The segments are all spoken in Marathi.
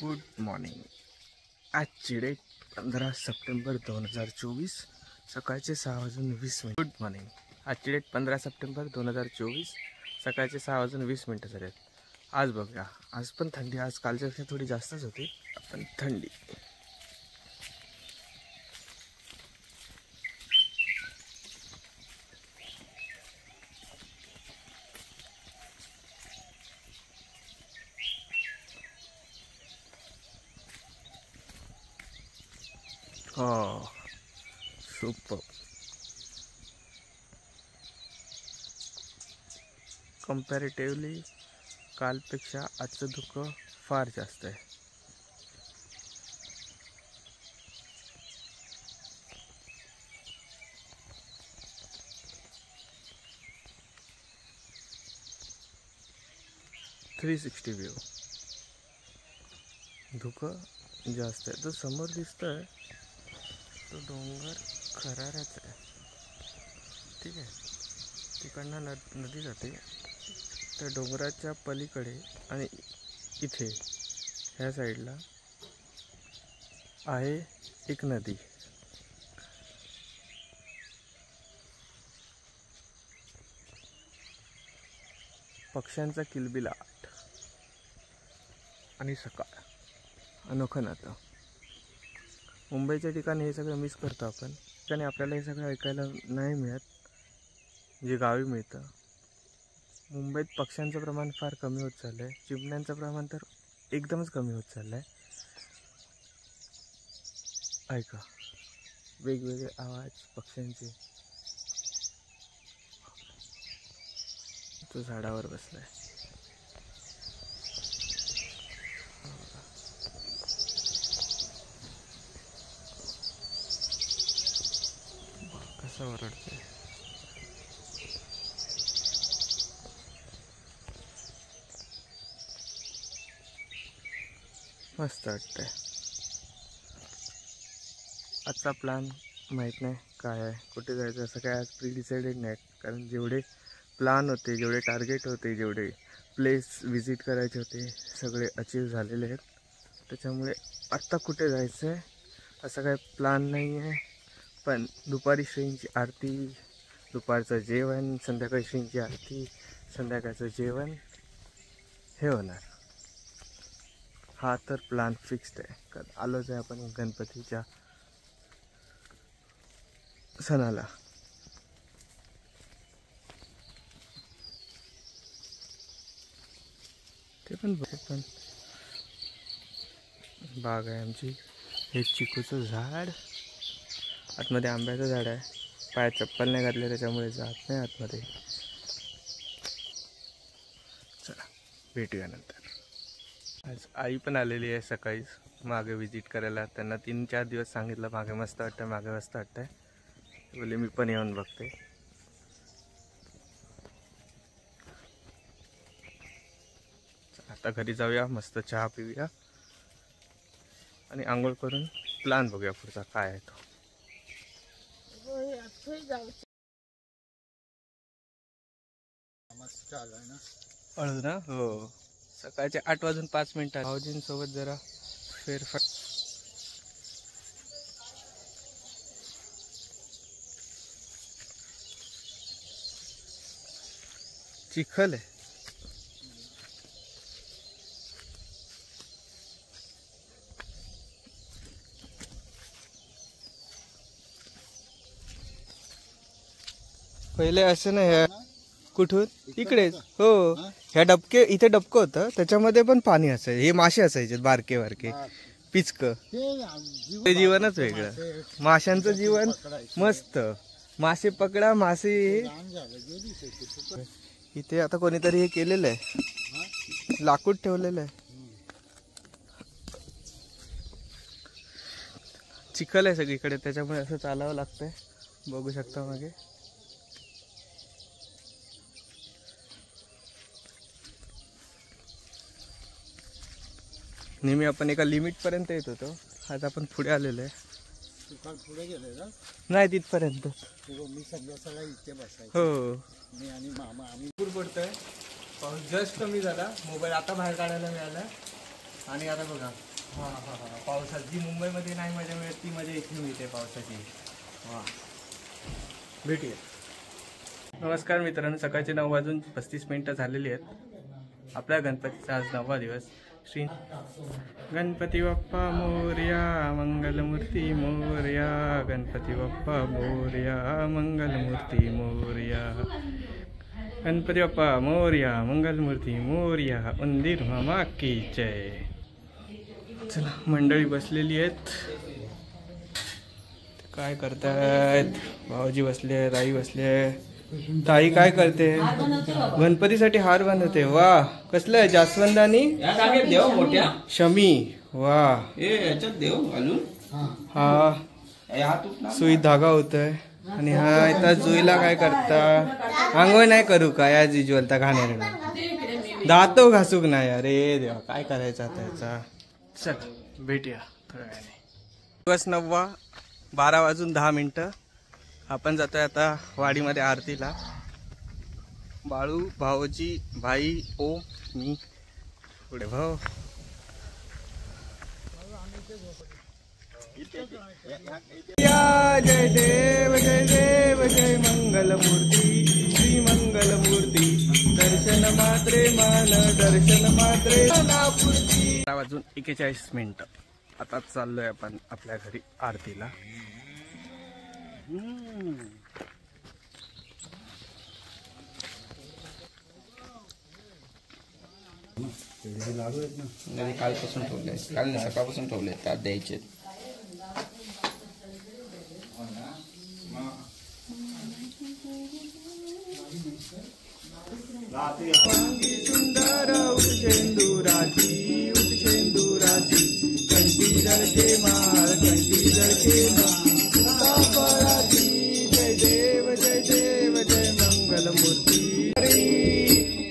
Good morning. आजची डेट 15 सप्टेंबर 2024 सकाळचे 6:20। Good morning. आजची डेट 15 सप्टेंबर 2024 सकाळचे 6:20 झाले आहेत। आज बघूया, आज पण थंडी, आज कालच्यापेक्षा थोडी जास्तच होती पण थंडी। हो, सुपर। कंपॅरेटिव्हली कालपेक्षा आजचं धुकं फार जास्त आहे। .360 व्ह्यू, धुकं जास्त आहे। तो समोर दिसतोय तो डोंगर खराराच आहे, ठीक आहे। तिकडनं नदी जाते त्या डोंगराच्या पलीकडे, आणि इथे ह्या साईडला आहे एक नदी। पक्ष्यांचा किलबिलाट आणि सकाळ, अनोखं नातं। मुंबईच्या ठिकाणी हे सगळं मिस करतो आपण, ठिकाणी आपल्याला हे सगळं ऐकायला नाही मिळत जे गावी मिळतं। मुंबईत पक्ष्यांचं प्रमाण फार कमी होत चाललं आहे, चिमण्यांचं प्रमाण तर एकदमच कमी होत चाललं आहे। ऐका, वेगवेगळे आवाज पक्ष्यांचे। तो झाडावर बसलाय, कसं ओरडतोय। मस्त वाटतंय। आजचा प्लॅन माहीत नाही काय आहे, कुठे जायचं असं काय आज प्री डिसाइडेड नाही, कारण जेवढे प्लॅन होते, जेवढे टार्गेट होते, जेवढे प्लेस विजिट करायचे होते सगळे अचीव झालेले आहेत। त्याच्यामुळे आत्ता कुठे जायचं आहे असं काय प्लॅन नाही आहे। पण दुपारी श्रींची आरती, दुपारचं जेवण, संध्याकाळी श्रींची आरती, संध्याकाळचं जेवण हे होणार। हा तर प्लॅन फिक्स्ड आहे, कारण आलोच आहे आपण गणपतीच्या सणाला। ते पण बाग आहे आमची, हे चिकूचं झाड, आतमध्ये आंब्याचं झाड आहे। पायात चप्पल नाही घातले त्याच्यामुळे जात नाही आतमध्ये। चला भेटूया नंतर। आज आई पण आलेली आहे सकाळीच मागे विजिट करायला। त्यांना 3-4 दिवस सांगितलं मागे मस्त वाटतं, मागे मस्त वाटतंय, बोले मी पण येऊन बघते। आता घरी जाऊया, मस्त चहा पिऊया आणि आंघोळ करून प्लॅन बघूया पुढचा काय आहे तो। हळू ना, हो। सकाळचे 8:05 भाऊजींसोबत जरा फेरफार। चिखल आहे, पहिले असं नाही। कुठून इकडेच, हो। ह्या डबके, इथे डबकं होतं त्याच्यामध्ये पण पाणी असायचं, हे मासे असायचे बारके बारके पिचक। ते जीवनच वेगळं, माशांचं जीवन मस्त। मासे पकडा, मासे। इथे आता कोणीतरी हे केलेलं आहे, लाकूड ठेवलेलं आहे। चिखल आहे सगळीकडे, त्याच्यामुळे असं चालावं लागतंय, बघू शकता मागे। नेहमी आपण एका लिमिट पर्यंत येत होतो, आज आपण पुढे आलेलो आहे। पुढे गेले ना, नाही तिथपर्यंत। मी संध्याकाळी इथे बसायचो, हो। मी आणि मामा आम्ही दूर पडतोय। पाऊस जस्ट कमी झाला, मोबाईल आता बाहेर काढायला मिळाला आणि आता बघा पावसात जी मुंबईमध्ये नाही मजा मिळत ती मजा इथे मिळते पावसाची. वा, भेटूया. नमस्कार मित्रांनो, सकाळचे 9:35 झालेली आहेत. आपल्या गणपतीचा आज 9वा दिवस. श्री गणपती बाप्पा मोरया, मंगलमूर्ती मोरया. गणपती बाप्पा मोरया, मंगलमूर्ती मोरया. गणपती बाप्पा मोरया, मंगलमूर्ती मोरया. उंदीर मामा की जय. चला, मंडळी बसलेली आहेत. काय करतायत? भाऊजी बसले आहेत, आई बसले आहे. ताई काय करते? गणपतीसाठी हार बनवते. वा, कसलं आहे? जास्वंद आणि शमी. वा, हा सुई धागा होतोय. आणि हा इथं जुईला काय करता? आंघोळ नाही करू का या जिजवलता घाणेरडा? दातो घासूक नाही. अरे देवा, काय करायचं आता याचा? चल भेटूया थोड्या वेळाने. दिवस 9वा, 12:10. आपण जातोय आता वाडीमध्ये आरतीला. बाळू, भाऊजी, भाई, ओम, मी, पुढे भाऊ. जय देव जय देव जय मंगलमूर्ती श्री मंगलमूर्ती. दर्शन मात्रे मान, दर्शन मात्रे नापूर्ती. 12:41. आता चाललोय आपण आपल्या घरी आरतीला. कालपासून ठेवले, काल नाही सकाळपासून ठेवले, त्यात द्यायचे. सुंदर उठशेंदुराची, उठशेंदुराची. कंठी जळके माळ, कंठी जळके माळाची. जय देव जय देव जय मंगलमूर्ती.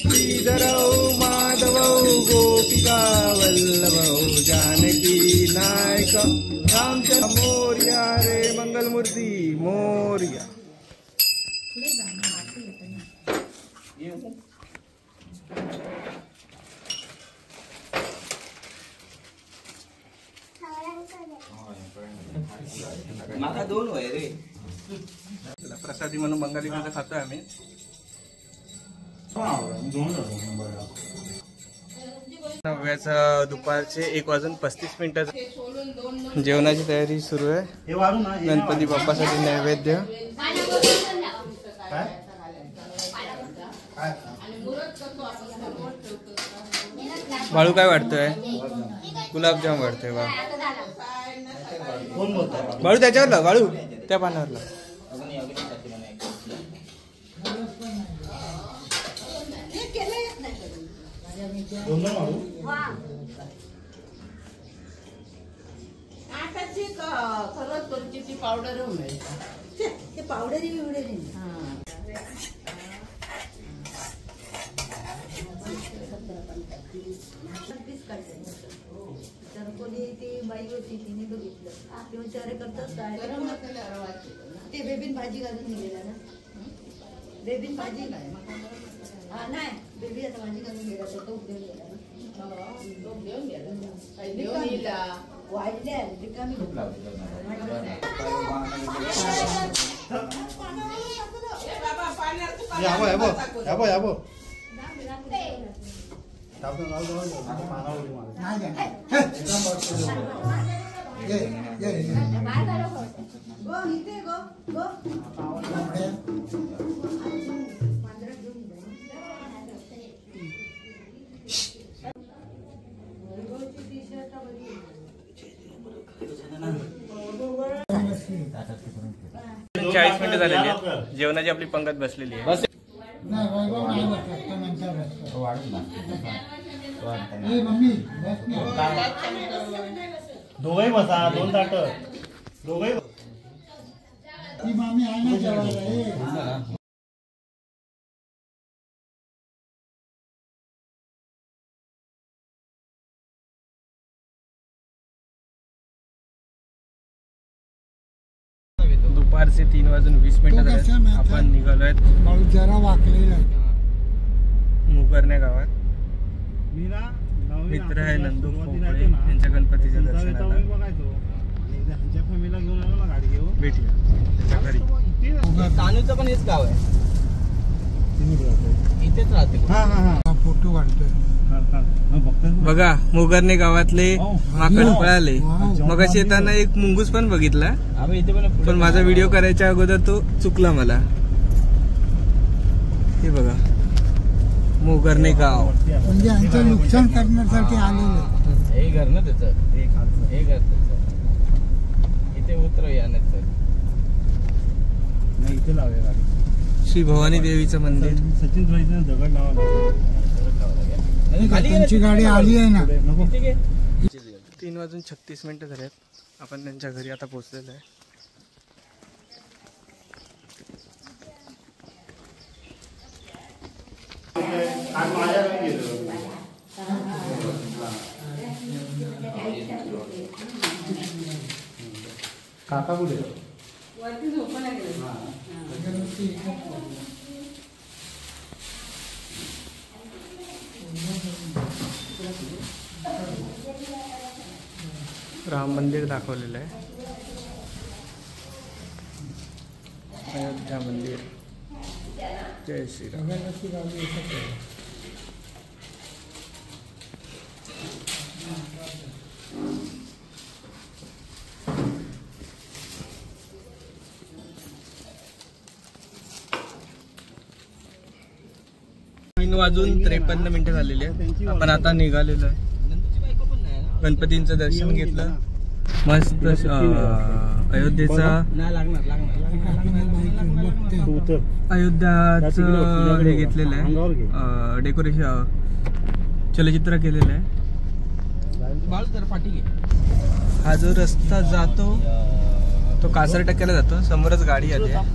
श्रीधरौ माधवौ गोपिका वल्लभौ जानकी नायक रामचंद्र मोरया. रे मंगलमूर्ती मोरया. मला 2 वय रे. प्रसादी म्हणून बंगाली खाजा खातोय आम्ही. दुपारचे 1:35. जेवणाची तयारी सुरू आहे. गणपती बाप्पासाठी नैवेद्य. बाळू काय वाटतोय? गुलाबजाम वाटतोय. वा, बाळू त्याच्यावरला, बाळू त्या पानावरला. पावडर तर कोणी ती बाई होती तिने बघितलं ते विचार करतात ते बेबीन भाजी घालून निघेला ना. बेबीन भाजी काय? हा नाही, बेबी आता भाजी घालून गेला तर तो घेऊन गेला. वाढल्या रिकामी झालेली आहेत. जेवणाची आपली पंगत बसलेली आहे. दोघे बसा, 2 ताट दोघे. दुपारचे 3:20 झाले. आपण निघालोय जरा वाकलेला मुगरण्या गावात. मी ना मित्र आहे नंदू खोपडे यांच्या गणपतीच्या दर्शनाला भेटूया त्यांच्या घरी. तानूचं पण हेच गाव आहे, इथेच राहते. फोटो काढतोय बघा मोगरणे गावातले माकड पळाले. मग अशी येताना एक मुंगूस पण बघितला, आम्ही इथे पण माझा व्हिडिओ करायच्या अगोदर तो चुकला मला. हे बघा मोगरणे गाव, म्हणजे यांचं नुकसान करण्यासाठी आलेलं. हे घर ना त्याचं, हे घर त्याचं. इथे उतरूया नंतर. इथे लावूया गाडी. श्री भवानी देवीचं मंदिर. सचिन भाईचं दगड लावा. त्यांची गाडी आली आहे ना. 3:36 झाल्यात. आपण त्यांच्या घरी आता पोहोचलेलो आहे. काका कुठे? राम मंदिर दाखवलेलं आहे. अयोध्या मंदिर. जय श्रीराम. तीन वाजून 53 झालेली आहेत. आपण आता निघालेलो आहे. गणपतींचं दर्शन घेतलं. मस्त अयोध्येचा अयोध्याचं हे घेतलेलं आहे, डेकोरेशन चलचित्र केलेलं आहे. हा जो रस्ता जातो तो कासर टक्क्याला जातो. समोरच गाडी आली आहे,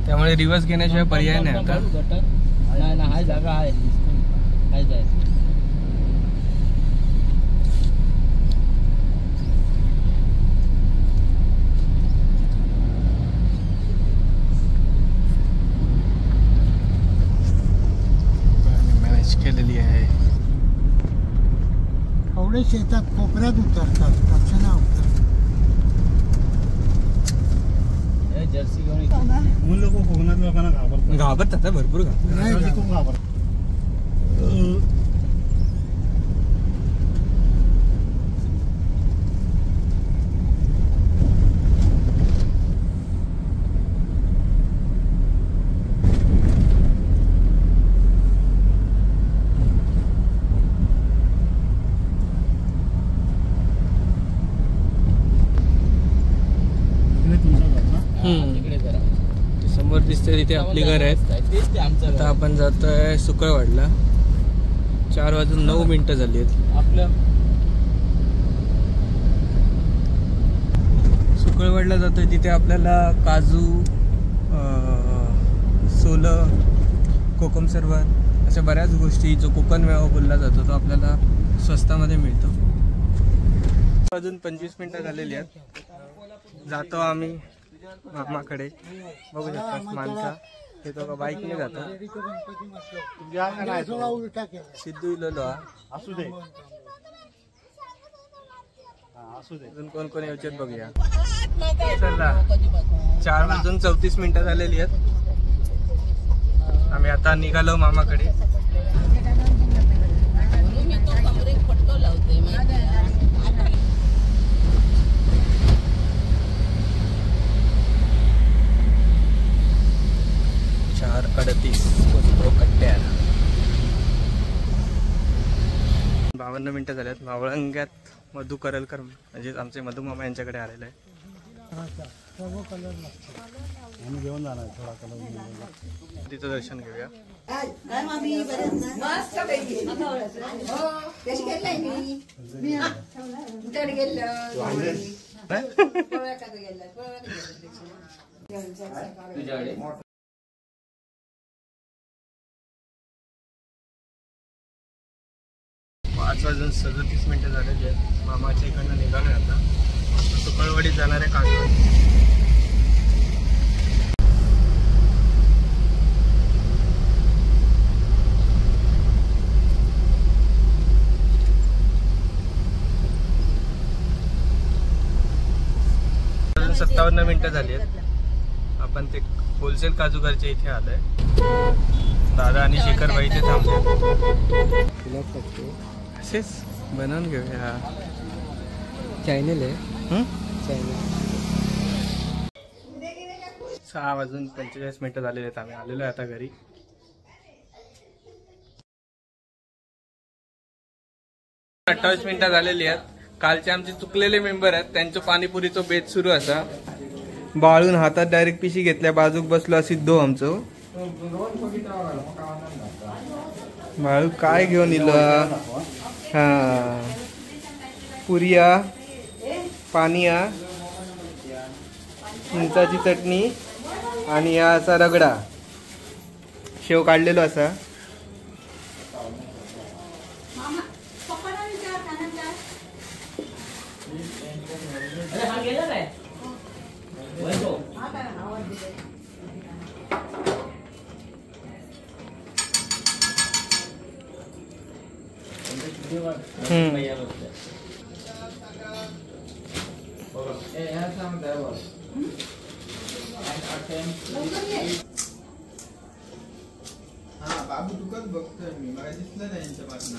त्यामुळे रिवर्स घेण्याशिवाय पर्याय नाही आता. हाय जागा आहे, हाय जाय. मॅनेज केलेली आहे. एवढे शेतात कोपऱ्यात उतरतात, कसं ना उतरतात. जर्सी घेऊन म्हणून लोक कोकणात लोकांना घाबरतात, भरपूर घाबरतात. खूप घाबरतात. समोर दिसते तिथे आपली घर आहेत. आता आपण जातोय सुकळवाडला. 4:09 झाली आहेत. आपलं सुकळवाडला जातोय. तिथे आपल्याला काजू, सोलं, कोकम सरबत अशा बऱ्याच गोष्टी, जो कोकण मेवा बोलला जातो, तो आपल्याला स्वस्तामध्ये मिळतो. 25 झालेली आहेत. जातो आम्ही मामाकडे. बघू शकता माणसा हे तो बाईकने जातो. सिद्धू इलो असू दे. अजून कोण कोण येऊच्यात बघूया. चला 4:34 झालेली आहेत. आम्ही आता निघालो मामाकडे. कट्ट्यार 52 मिनिटं झाल्यात. मावळंग्यात मधु करलकर म्हणजे आमचे मधुमामा यांच्याकडे आलेलं आहे. घेऊन जाणार थोडा कलर. तिथं दर्शन घेऊया. पाच वाजून 37 मिनिटं झालेली आहेत. मामाच्या इकडनं निघालोय आता. सुकळवाडीत जाणारे कासवड. वाजून 57 मिनिटं झाली आहेत. आपण ते होलसेल काजूगरच्या इथे आलोय. दादा आणि शेखरबाई इथे थांबले. असेच बनवून घेऊया. चॅनल आहे. 6:45 मिनिटं झालेले आहेत. आम्ही आलेलो आहे आता घरी. - 28 मिनिटं झालेली आहेत. कालचे आमचे चुकलेले मेंबर आहेत, त्यांचं पाणीपुरीचं बेत सुरू असा. बाळून हातात डायरेक्ट पिशी घेतल्या, बाजूक बसलो सिद्धो आमचो. बाळू काय घेऊन इलो? हा, पुरिया, पानिया, चिंचाची चटणी आणि हा असा रगडा शेव काढलेलो असा. बाबू दुकान बघतोय मी, मला दिसलं नाही यांच्या पासून.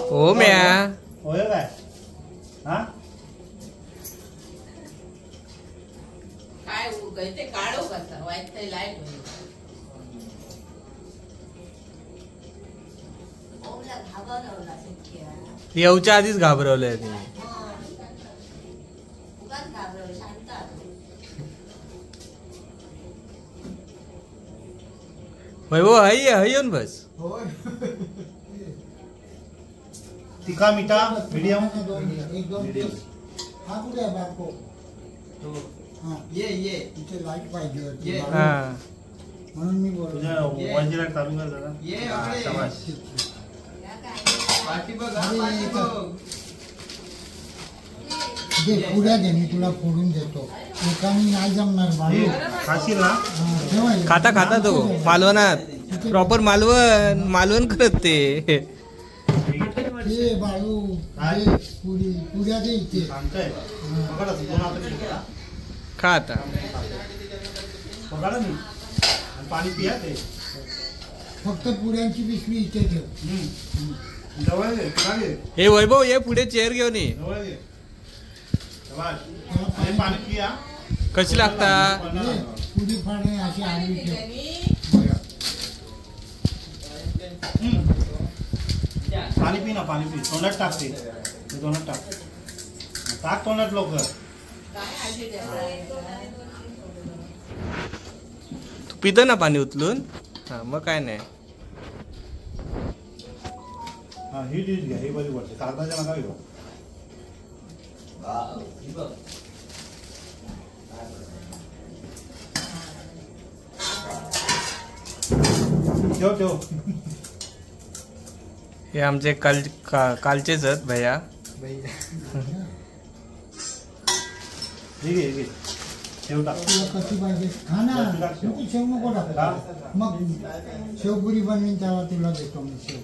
हो म्या होय काय? हा काय ते काढो कसा वाईट ते लाईट येऊच्या आधीच घाबरवलंय तुम्ही. वैभव हाय येऊन बस. तिखा मिठा मीडियम. एक दोन दिवस हा कुठे आहे बाको? ये इथे लाईट पाहिजे होती हा म्हणून मी बोलतो. तुझ्या मोबाईलची लाईट चालू कर जरा. ये हा, अरे. शाबास. पाठी बघ, हा, पाठी बघ. दे पुऱ्या दे, मी तुला फोडून देतो. एकाने नाही जमणार हे बाळू. खाशील ना? जेवायला. खाता खाता तो मालवणात प्रॉपर मालवण करत ते. ते बाळू दे पुऱ्या दे इथे. सांगतोय बघा दोन हात खा आता. बघा ना मी आणि पाणी पिया ते. फक्त पुऱ्यांची पिशवी इथे ठेव. जवळ ये, पुढे ये. हे वैभव ये पुढे चेअर घेऊन ये. जवळ ये. शाबास. आणि पाणी पिया. कशी लागता? ये, पुरी फाडे अशी आडवी ठेव. पाणी पी ना, पाणी पी. तोंडात टाक ते तोंडात टाक. टाक तोंडात लवकर. तू पितो ना पाणी उचलून? हा मग काय नाही. हा ही डिश घ्या, ही बरी पडते. कागदाच्या नका घेऊ. ठेव. हे आमचे कालचेच आहेत भैया. ठीक आहे शेव टाक. तुला कशी पाहिजे खा ना. नको शेव नको टाक. मग शेवपुरी बनवीन तेव्हा तुला देतो मी शेव.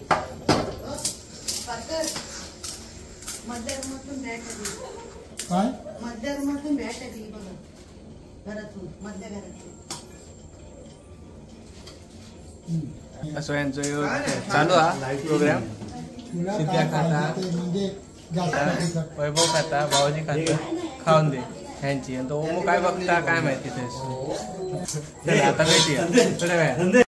काय मध्यमधून भेट आली बघा घरातून मध्य घरातून. असं यांचं चालू हा प्रोग्राम. तुला सिद्ध्या काय खाता. पाहिजे ते म्हणजे जास्त तिखट. वैभव खाता, भाऊजी खाता, खाऊन दे ह्यांची. आणि तो ओमू काय बघता काय माहिती ते. चला आता भेटूया थोड्या वेळात.